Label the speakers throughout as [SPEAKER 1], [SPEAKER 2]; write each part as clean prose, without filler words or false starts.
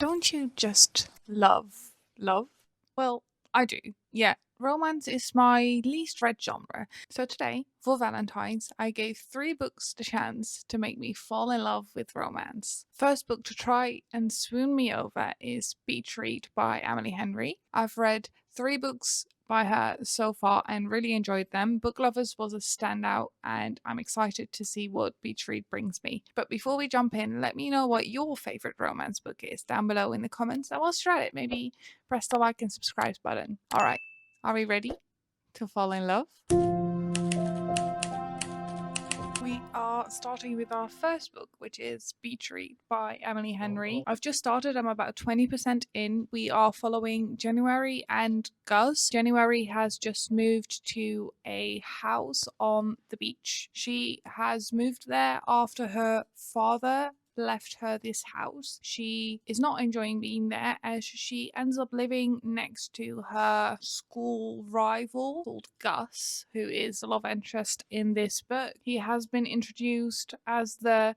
[SPEAKER 1] Don't you just love? Well, I do. Yeah, romance is my least read genre. So today, for Valentine's, I gave 3 books the chance to make me fall in love with romance. First book to try and swoon me over is Beach Read by Emily Henry. I've read 3 books by her so far and really enjoyed them. Book Lovers was a standout, and I'm excited to see what Beach Read brings me. But before we jump in, let me know what your favorite romance book is down below in the comments, and we'll try it. Maybe press the like and subscribe button. All right, are we ready to fall in love? We are starting with our first book, which is Beach Read by Emily Henry. I've just started, I'm about 20% in. We are following January and Gus. January has just moved to a house on the beach. She has moved there after her father left her this house. She is not enjoying being there as she ends up living next to her school rival called Gus, who is the love interest in this book. He has been introduced as the,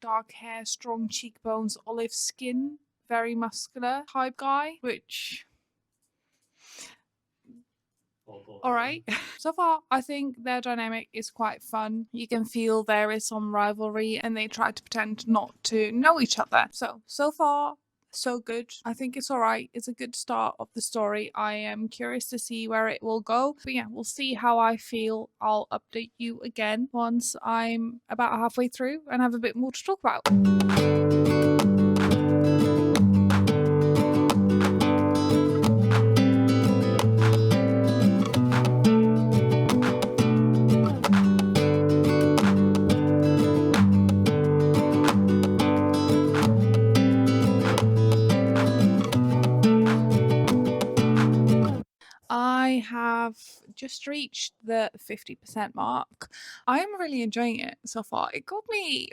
[SPEAKER 1] dark hair, strong cheekbones, olive skin, very muscular type guy, which all right. So far, I think their dynamic is quite fun. You can feel there is some rivalry and they try to pretend not to know each other. So far, so good. I think it's all right. It's a good start of the story. I am curious to see where it will go. But yeah, we'll see how I feel. I'll update you again once I'm about halfway through and have a bit more to talk about. I have just reached the 50% mark. I'm really enjoying it so far. It got me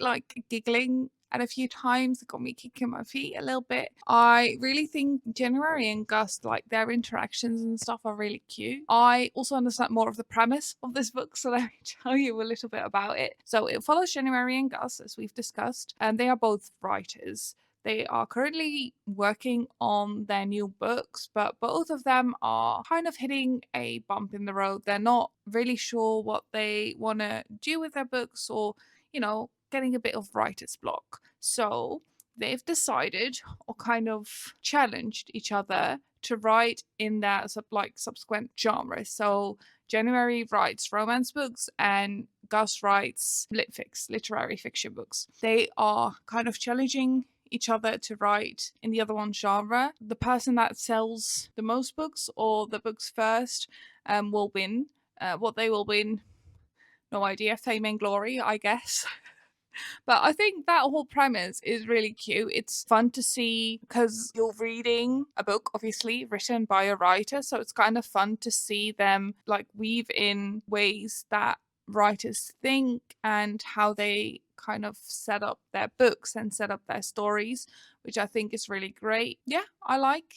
[SPEAKER 1] giggling at a few times. It got me kicking my feet a little bit. I really think January and Gus, their interactions and stuff are really cute. I also understand more of the premise of this book, so let me tell you a little bit about it. So it follows January and Gus, as we've discussed, and they are both writers. They are currently working on their new books, but both of them are kind of hitting a bump in the road. They're not really sure what they want to do with their books or, getting a bit of writer's block. So they've decided or kind of challenged each other to write in their subsequent genres. So January writes romance books and Gus writes literary fiction books. They are kind of challenging each other to write in the other one's genre. The person that sells the most books or the books first will win. What they will win, no idea. Fame and glory, I guess. But I think that whole premise is really cute. It's fun to see because you're reading a book, obviously, written by a writer. So it's kind of fun to see them weave in ways that writers think and how they kind of set up their books and set up their stories, which I think is really great. Yeah, I like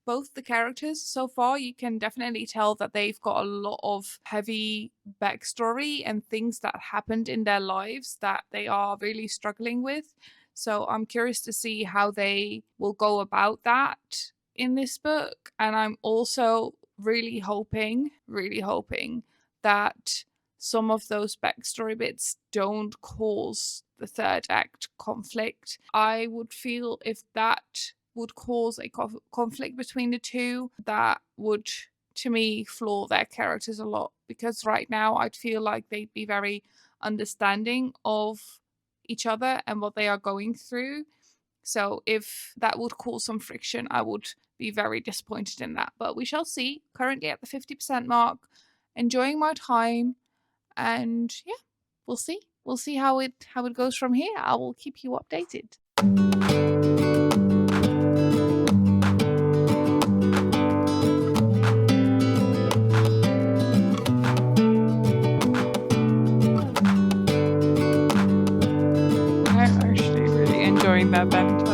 [SPEAKER 1] both the characters so far. You can definitely tell that they've got a lot of heavy backstory and things that happened in their lives that they are really struggling with. So I'm curious to see how they will go about that in this book. And I'm also really hoping that some of those backstory bits don't cause the third act conflict. I would feel if that would cause a conflict between the two, that would, to me, flaw their characters a lot. Because right now, I'd feel like they'd be very understanding of each other and what they are going through. So if that would cause some friction, I would be very disappointed in that. But we shall see. Currently at the 50% mark, enjoying my time. And yeah, we'll see. We'll see how it goes from here. I will keep you updated. I'm actually really enjoying that banter.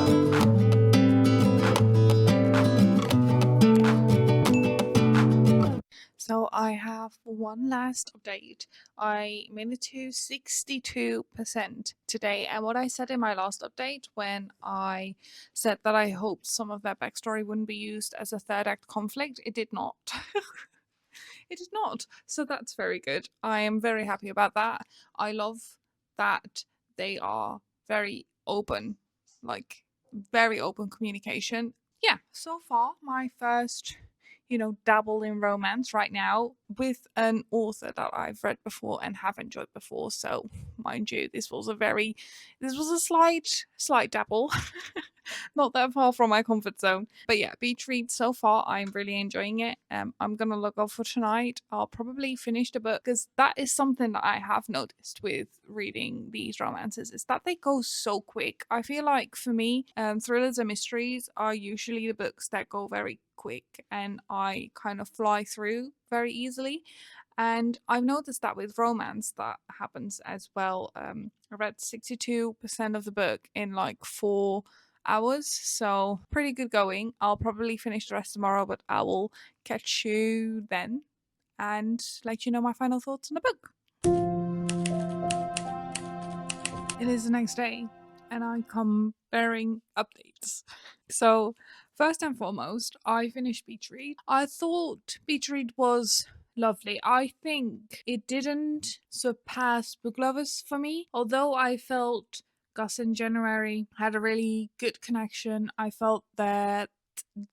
[SPEAKER 1] So I have one last update. I made it to 62% today. And what I said in my last update, when I said that I hoped some of that backstory wouldn't be used as a third act conflict, it did not. It did not. So that's very good. I am very happy about that. I love that they are very open, like very open communication. Yeah, so far, my first, dabble in romance right now with an author that I've read before and have enjoyed before. So, mind you, this was a slight dabble. Not that far from my comfort zone. But yeah, Beach Read so far, I'm really enjoying it. I'm gonna look up for tonight. I'll probably finish the book because that is something that I have noticed with reading these romances is that they go so quick. I feel like for me, thrillers and mysteries are usually the books that go very quick and I kind of fly through very easily. And I've noticed that with romance that happens as well. I read 62% of the book in like 4 hours, so pretty good going. I'll probably finish the rest tomorrow, but I will catch you then and let you know my final thoughts on the book. It is the next day, and I come bearing updates. So, first and foremost, I finished Beach Read. I thought Beach Read was lovely. I think it didn't surpass Book Lovers for me, although I felt Gus and January had a really good connection. I felt that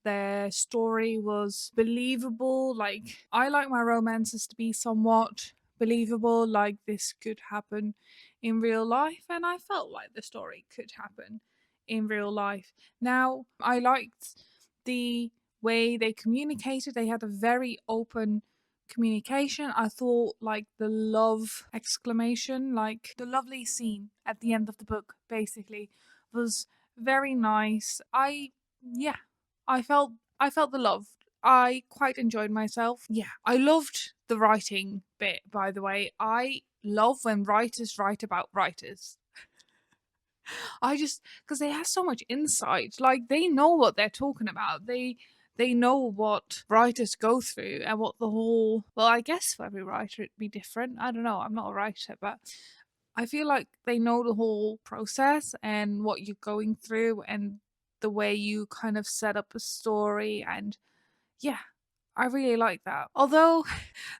[SPEAKER 1] their story was believable. Like, I like my romances to be somewhat believable, like this could happen in real life, and I felt like the story could happen in real life. Now, I liked the way they communicated, they had a very open communication. I thought like the love exclamation, like the lovely scene at the end of the book, basically, was very nice. Yeah, I felt the love. I quite enjoyed myself. Yeah, I loved the writing bit, by the way. I love when writers write about writers. I just because they have so much insight. Like they know what they're talking about. They know what writers go through and what the whole well, I guess for every writer it'd be different. I don't know. I'm not a writer, but I feel like they know the whole process and what you're going through and the way you kind of set up a story and yeah, I really like that. Although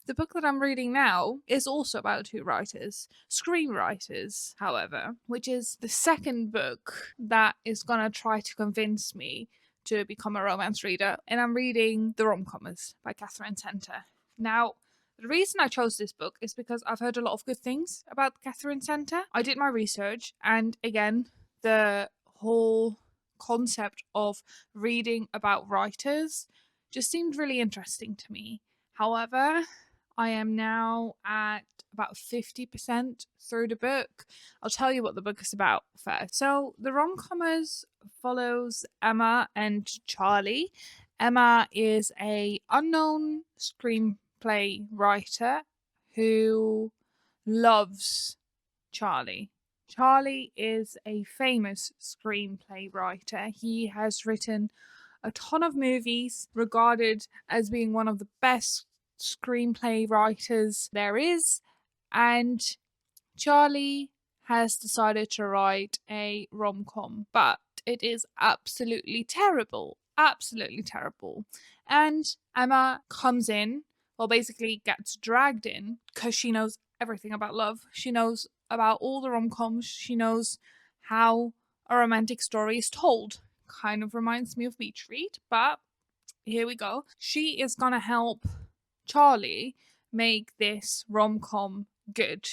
[SPEAKER 1] the book that I'm reading now is also about two writers, screenwriters, however, which is the second book that is gonna try to convince me to become a romance reader. And I'm reading The Rom-Commers by Catherine Center. Now, the reason I chose this book is because I've heard a lot of good things about Catherine Center. I did my research, and again, the whole concept of reading about writers just seemed really interesting to me. However, I am now at about 50% through the book. I'll tell you what the book is about first. So, The Rom-Commers follows Emma and Charlie. Emma is a unknown screenplay writer who loves Charlie. Charlie is a famous screenplay writer. He has written a ton of movies, regarded as being one of the best screenplay writers there is, and Charlie has decided to write a rom com, but it is absolutely terrible. Absolutely terrible. And Emma comes in, well, basically gets dragged in because she knows everything about love. She knows about all the rom coms. She knows how a romantic story is told. Kind of reminds me of Beach Read, but here we go. She is gonna help Charlie make this rom com good.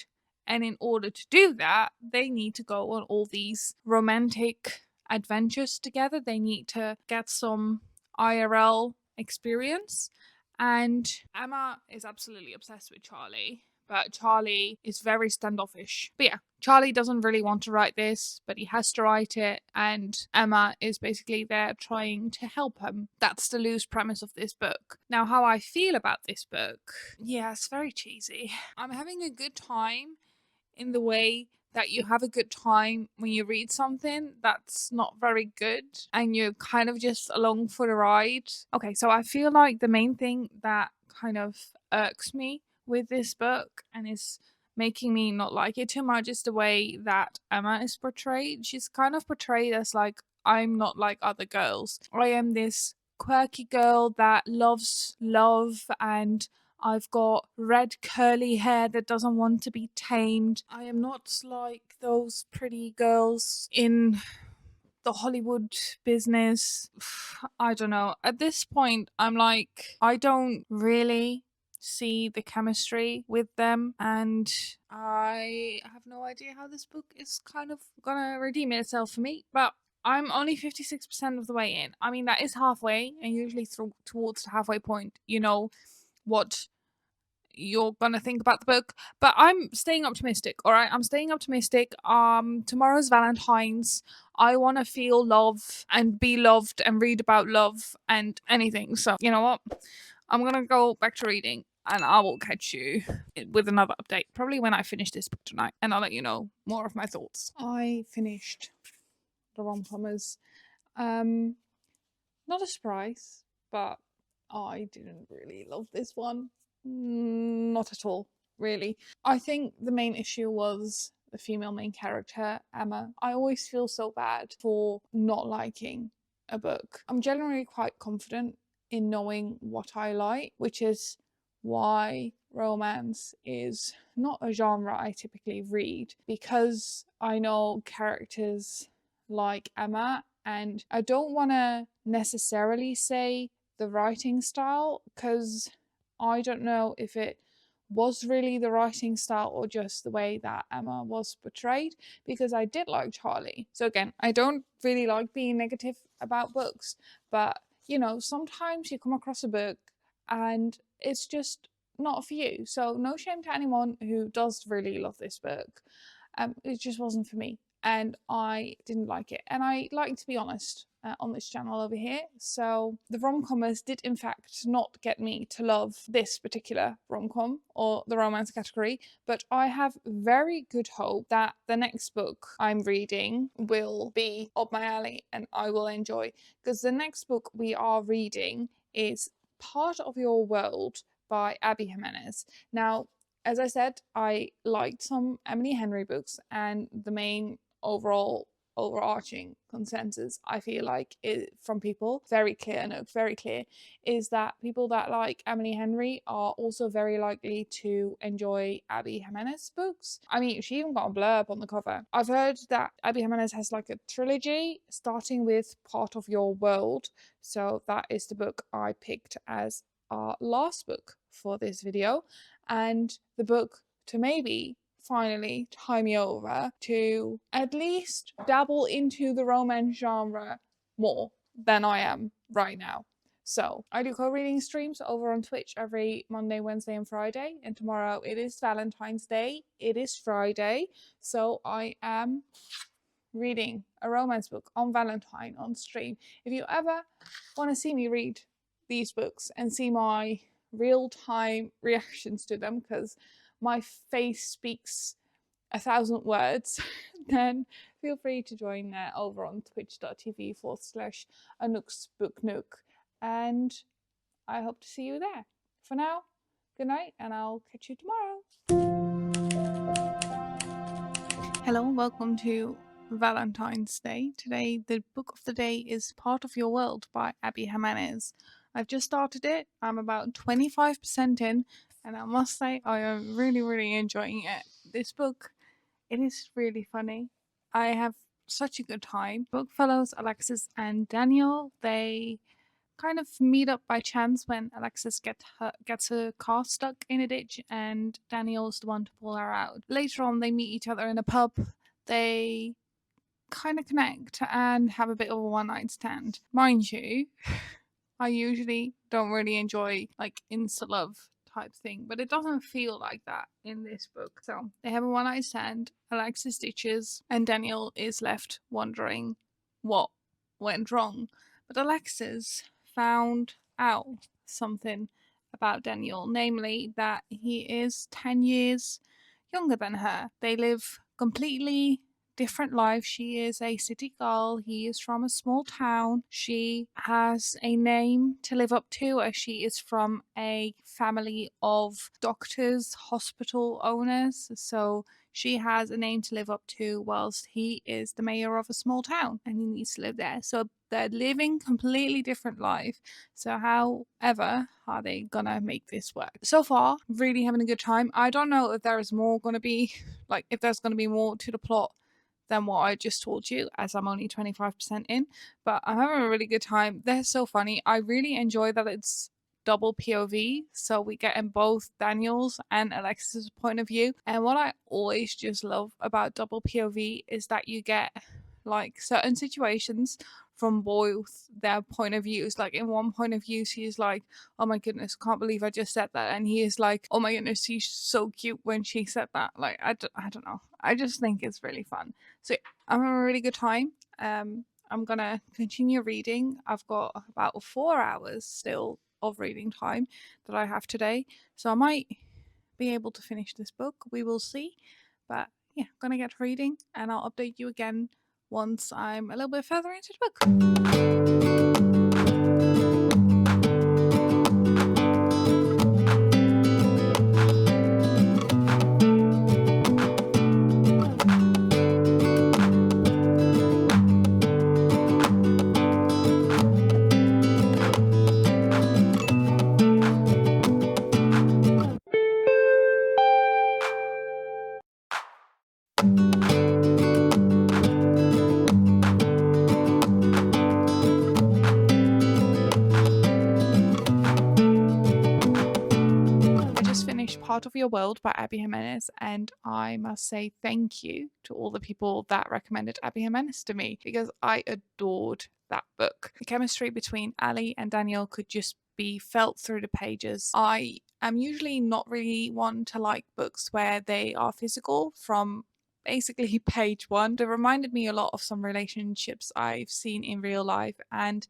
[SPEAKER 1] And in order to do that, they need to go on all these romantic adventures together. They need to get some IRL experience. And Emma is absolutely obsessed with Charlie, but Charlie is very standoffish. But yeah, Charlie doesn't really want to write this, but he has to write it, and Emma is basically there trying to help him. That's the loose premise of this book. Now, how I feel about this book, yeah, it's very cheesy. I'm having a good time in the way that you have a good time when you read something that's not very good and you're kind of just along for the ride. Okay, so I feel like the main thing that kind of irks me with this book and is making me not like it too much is the way that Emma is portrayed. She's kind of portrayed as like, I'm not like other girls. I am this quirky girl that loves love, and I've got red curly hair that doesn't want to be tamed. I am not like those pretty girls in the Hollywood business. I don't know. At this point, I'm like, I don't really see the chemistry with them, and I have no idea how this book is kind of gonna redeem itself for me. But I'm only 56% of the way in. I mean, that is halfway, and usually towards the halfway point, you know what you're gonna think about the book. But I'm staying optimistic. All right, I'm staying optimistic. Tomorrow's Valentine's. I want to feel love and be loved and read about love and anything. So you know what, I'm gonna go back to reading, and I will catch you with another update probably when I finish this book tonight, and I'll let you know more of my thoughts. I finished the rom-commers. Not a surprise, but I didn't really love this one. Not at all, really. I think the main issue was the female main character, Emma. I always feel so bad for not liking a book. I'm generally quite confident in knowing what I like, which is why romance is not a genre I typically read, because I know characters like Emma, and I don't want to necessarily say the writing style, because I don't know if it was really the writing style or just the way that Emma was portrayed, because I did like Charlie. So again, I don't really like being negative about books, but you know, sometimes you come across a book and it's just not for you. So no shame to anyone who does really love this book. It just wasn't for me, and I didn't like it. And I like to be honest on this channel over here. So the rom-commers did in fact not get me to love this particular rom-com or the romance category, but I have very good hope that the next book I'm reading will be up my alley and I will enjoy, because the next book we are reading is Part of Your World by Abby Jimenez. Now, as I said, I liked some Emily Henry books, and the main overarching consensus I feel like from people, very clear, Anouk, very clear, is that people that like Emily Henry are also very likely to enjoy Abby Jimenez books. I mean, she even got a blurb on the cover. I've heard that Abby Jimenez has like a trilogy starting with Part of Your World, so that is the book I picked as our last book for this video, and the book to maybe finally tie me over to at least dabble into the romance genre more than I am right now. So I do co-reading streams over on Twitch every Monday, Wednesday, and Friday. And tomorrow it is Valentine's Day. It is Friday. So I am reading a romance book on Valentine on stream. If you ever want to see me read these books and see my real-time reactions to them, because my face speaks 1,000 words, then feel free to join over on twitch.tv/Anouk's Book Nook, and I hope to see you there. For now, good night, and I'll catch you tomorrow. Hello, welcome to Valentine's Day. Today, the book of the day is Part of Your World by Abby Jimenez. I've just started it. I'm about 25% in, and I must say I am really enjoying it. This book, it is really funny. I have such a good time. Book follows Alexis and Daniel. They kind of meet up by chance when Alexis gets her car stuck in a ditch, and Daniel's the one to pull her out. Later on, they meet each other in a pub. They kind of connect and have a bit of a one-night stand. Mind you, I usually don't really enjoy like insta love type thing, but it doesn't feel like that in this book. So they have a one-night stand, Alexis ditches, and Daniel is left wondering what went wrong. But Alexis found out something about Daniel, namely that he is 10 years younger than her. They live completely different life. She is a city girl. He is from a small town. She has a name to live up to as she is from a family of doctors, hospital owners. So she has a name to live up to, whilst he is the mayor of a small town and he needs to live there. So they're living completely different life. So however are they gonna make this work? So far, really having a good time. I don't know if there is more gonna be, like if there's gonna be more to the plot than what I just told you, as I'm only 25% in, but I'm having a really good time. They're so funny. I really enjoy that it's double POV, so we get in both Daniel's and Alexis's point of view. And what I always just love about double POV is that you get like certain situations from both their point of views. Like in one point of view, she's like, "Oh my goodness, can't believe I just said that," and he is like, "Oh my goodness, she's so cute when she said that." Like I don't know. I just think it's really fun. So I'm having a really good time. I'm gonna continue reading. I've got about 4 hours still of reading time that I have today, so I might be able to finish this book. We will see. But yeah, I'm gonna get reading, and I'll update you again once I'm a little bit further into the book. Part of Your World by Abby Jimenez, and I must say thank you to all the people that recommended Abby Jimenez to me, because I adored that book. The chemistry between Ali and Daniel could just be felt through the pages. I am usually not really one to like books where they are physical from basically page one. They reminded me a lot of some relationships I've seen in real life, and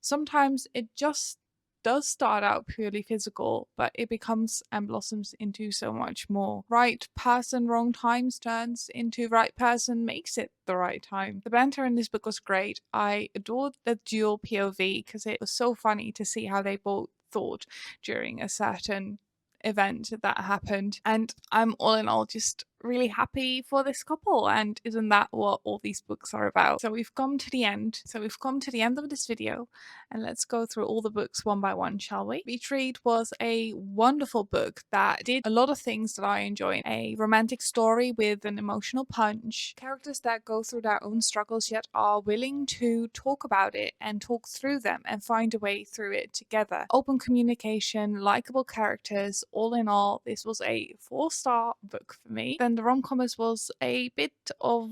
[SPEAKER 1] sometimes it just does start out purely physical, but it becomes and blossoms into so much more. Right person, wrong times turns into right person, makes it the right time. The banter in this book was great. I adored the dual POV because it was so funny to see how they both thought during a certain event that happened. And I'm all in all just really happy for this couple, and isn't that what all these books are about? So we've come to the end. So we've come to the end of this video, and let's go through all the books one by one, shall we? Beach Read was a wonderful book that did a lot of things that I enjoy. A romantic story with an emotional punch, characters that go through their own struggles yet are willing to talk about it and talk through them and find a way through it together. Open communication, likable characters. All in all, this was a 4-star book for me. Then the rom-comers was a bit of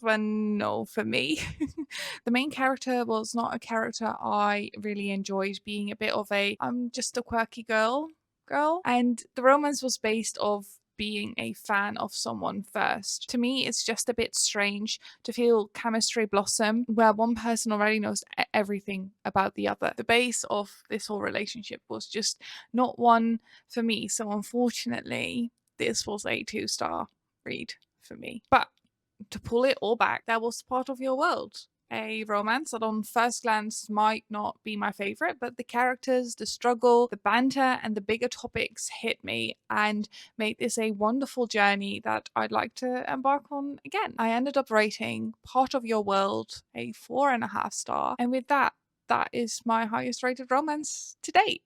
[SPEAKER 1] a no for me. The main character was not a character I really enjoyed, being a bit of a I'm just a quirky girl, and the romance was based off being a fan of someone first. To me, it's just a bit strange to feel chemistry blossom where one person already knows everything about the other. The base of this whole relationship was just not one for me, so unfortunately this was a 2-star read for me. But to pull it all back, that was Part of Your World. A romance that on first glance might not be my favorite, but the characters, the struggle, the banter, and the bigger topics hit me and made this a wonderful journey that I'd like to embark on again. I ended up rating Part of Your World a 4.5-star, and with that, that is my highest rated romance to date.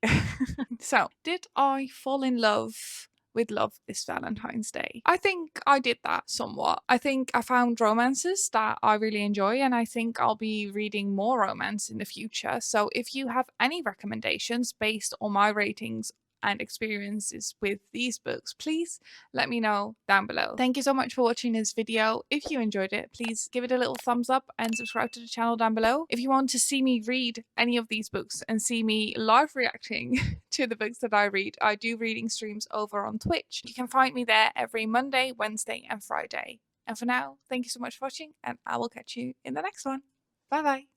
[SPEAKER 1] So, did I fall in love with love this Valentine's Day? I think I did that somewhat. I think I found romances that I really enjoy, and I think I'll be reading more romance in the future. So if you have any recommendations based on my ratings and experiences with these books, please let me know down below. Thank you so much for watching this video. If you enjoyed it, please give it a little thumbs up and subscribe to the channel down below. If you want to see me read any of these books and see me live reacting to the books that I read, I do reading streams over on Twitch. You can find me there every Monday, Wednesday, and Friday. And for now, thank you so much for watching, and I will catch you in the next one. Bye bye.